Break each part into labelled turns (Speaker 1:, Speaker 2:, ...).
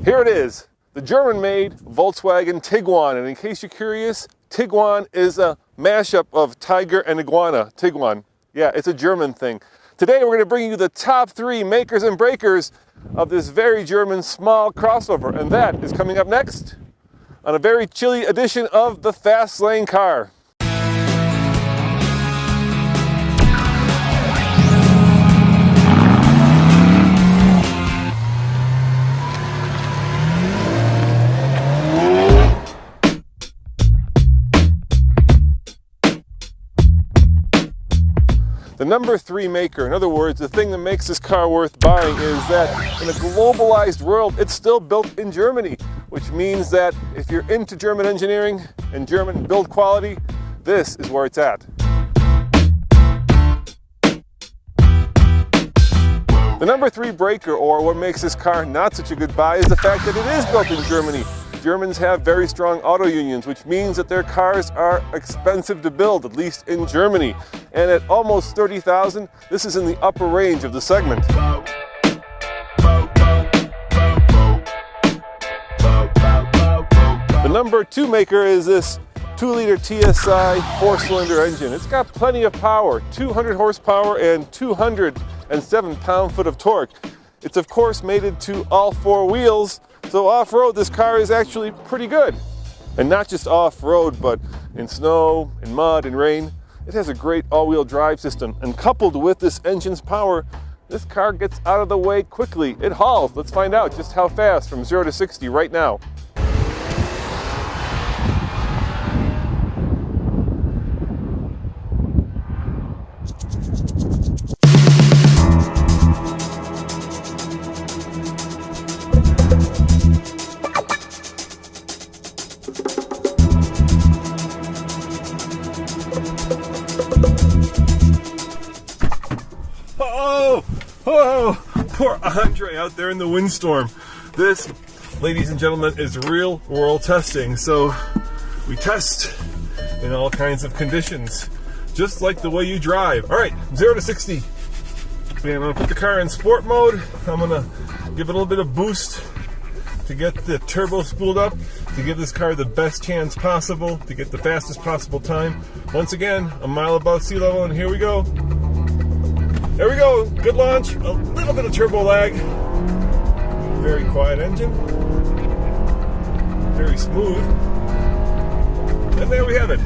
Speaker 1: Here it is, the German-made Volkswagen Tiguan. And in case you're curious, Tiguan is a mashup of tiger and iguana. Tiguan. Yeah, it's a German thing. Today we're going to bring you the top 3 makers and breakers of this very German small crossover. And that is coming up next on a very chilly edition of the Fast Lane Car. The number 3 maker, in other words, the thing that makes this car worth buying, is that in a globalized world, it's still built in Germany, which means that if you're into German engineering and German build quality, this is where it's at. The number 3 breaker, or what makes this car not such a good buy, is the fact that it is built in Germany. Germans have very strong auto unions, which means that their cars are expensive to build, at least in Germany. And at almost 30,000, this is in the upper range of the segment. The number 2 maker is this 2-liter TSI 4-cylinder engine. It's got plenty of power, 200 horsepower and 207 pound-foot of torque. It's of course mated to all 4 wheels, so off-road this car is actually pretty good. And not just off-road, but in snow, in mud, in rain. It has a great all-wheel drive system, and coupled with this engine's power, this car gets out of the way quickly. It hauls. Let's find out just how fast from 0 to 60 right now. Oh, poor Andre out there in the windstorm. This, ladies and gentlemen, is real world testing. So we test in all kinds of conditions, just like the way you drive. All right, 0 to 60. And I'm gonna put the car in sport mode. I'm gonna give it a little bit of boost to get the turbo spooled up, to give this car the best chance possible, to get the fastest possible time. Once again, a mile above sea level, and here we go. There we go, good launch, a little bit of turbo lag. Very quiet engine, very smooth. And there we have it.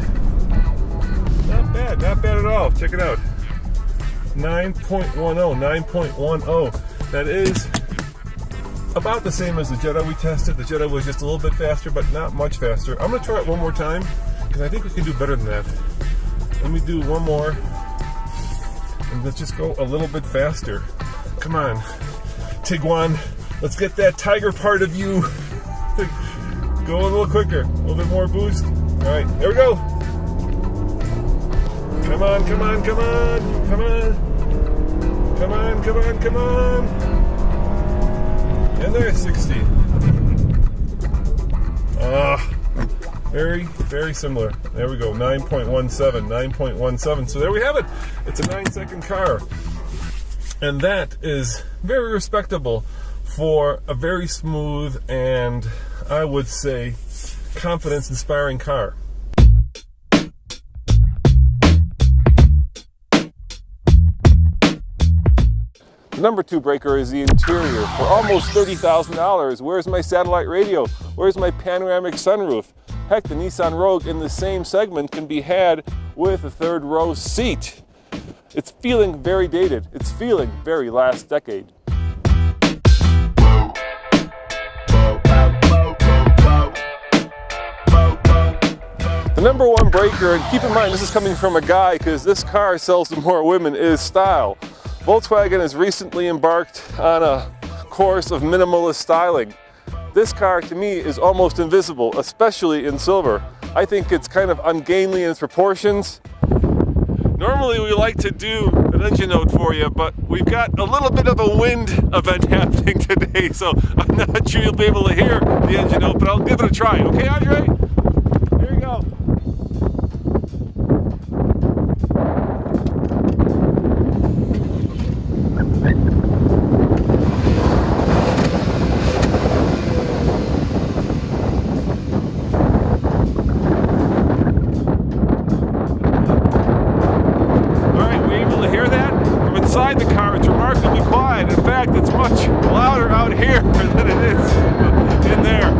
Speaker 1: Not bad at all. Check it out. 9.10, 9.10. That is about the same as the Jetta we tested. The Jetta was just a little bit faster, but not much faster. I'm gonna try it one more time, because I think we can do better than that. Let me do one more. And let's just go a little bit faster. Come on, Tiguan. Let's get that tiger part of you. Go a little quicker, a little bit more boost. All right, there we go. Come on, come on, come on, come on. Come on, come on, come on. And there's 60. Very similar. There we go, 9.17, 9.17. So there we have it. It's a 9-second car. And that is very respectable for a very smooth and, I would say, confidence-inspiring car. The number 2 breaker is the interior. For almost $30,000, where's my satellite radio? Where's my panoramic sunroof? Heck, the Nissan Rogue in the same segment can be had with a 3rd row seat. It's feeling very dated. It's feeling very last decade. The number 1 breaker, and keep in mind this is coming from a guy because this car sells to more women, is style. Volkswagen has recently embarked on a course of minimalist styling. This car, to me, is almost invisible, especially in silver. I think it's kind of ungainly in its proportions. Normally we like to do an engine note for you, but we've got a little bit of a wind event happening today, so I'm not sure you'll be able to hear the engine note, but I'll give it a try. Okay, Andre? Here you go. much louder out here than it is in there.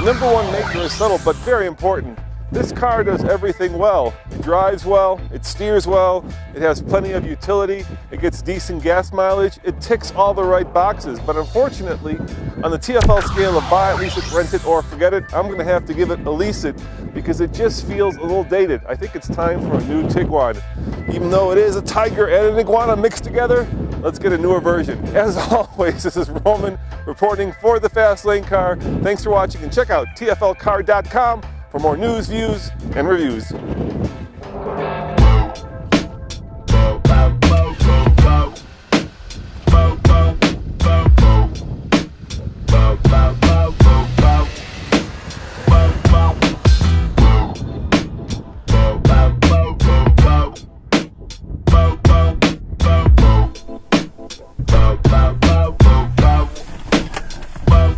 Speaker 1: Number one maker is subtle, but very important. This car does everything well. It drives well, it steers well, it has plenty of utility, it gets decent gas mileage, it ticks all the right boxes. But unfortunately, on the TFL scale of buy it, lease it, rent it, or forget it, I'm going to have to give it a lease it because it just feels a little dated. I think it's time for a new Tiguan. Even though it is a tiger and an iguana mixed together, let's get a newer version. As always, this is Roman reporting for the Fast Lane Car. Thanks for watching, and check out tflcar.com for more news, views, and reviews.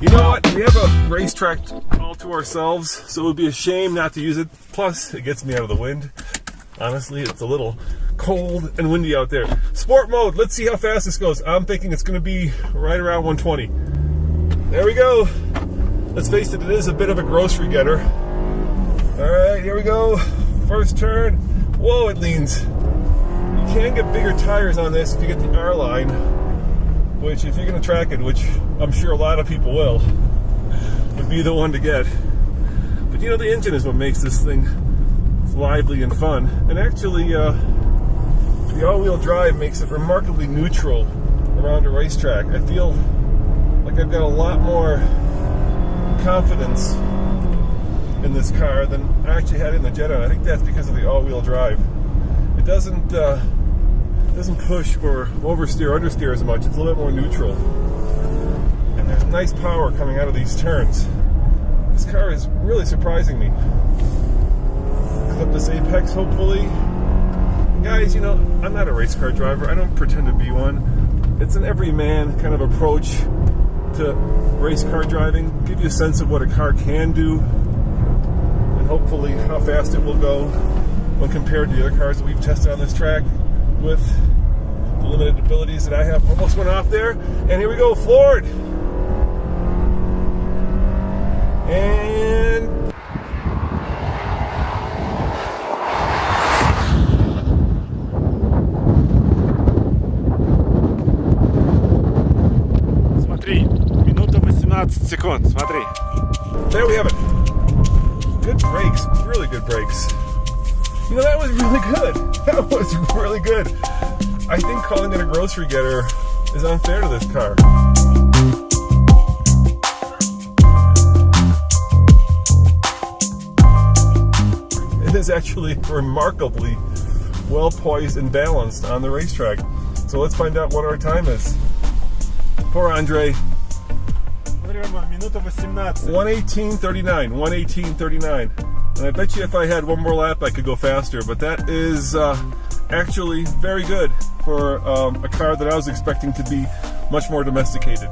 Speaker 1: You know what? We have a racetrack all to ourselves, so it would be a shame not to use it. Plus, it gets me out of the wind. Honestly, it's a little cold and windy out there. Sport mode, let's see how fast this goes. I'm thinking it's going to be right around 120. There we go. Let's face it, it is a bit of a grocery getter. All right, here we go. First turn. Whoa, it leans. You can get bigger tires on this if you get the R-line, which if you're going to track it, which I'm sure a lot of people will, would be the one to get. But you know, the engine is what makes this thing lively and fun. And actually, the all-wheel drive makes it remarkably neutral around a racetrack. I feel like I've got a lot more confidence in this car than I actually had in the Jetta. I think that's because of the all-wheel drive. It doesn't push or oversteer or understeer as much. It's a little bit more neutral. And there's nice power coming out of these turns. This car is really surprising me. Clip this apex, hopefully. And guys, you know, I'm not a race car driver. I don't pretend to be one. It's an everyman kind of approach to race car driving. Give you a sense of what a car can do, and hopefully how fast it will go when compared to the other cars that we've tested on this track with the limited abilities that I have. Almost went off there, and here we go, floored. And
Speaker 2: Смотри, минута 18 секунд, смотри.
Speaker 1: There we have it. Good brakes, really good brakes. You know, that was really good. That was really good. I think calling it a grocery getter is unfair to this car. It is actually remarkably well poised and balanced on the racetrack. So let's find out what our time is. Poor Andre.
Speaker 2: Минута 18.
Speaker 1: 1:18:39. 1:18:39. And I bet you if I had one more lap, I could go faster. But that is actually very good for a car that I was expecting to be much more domesticated.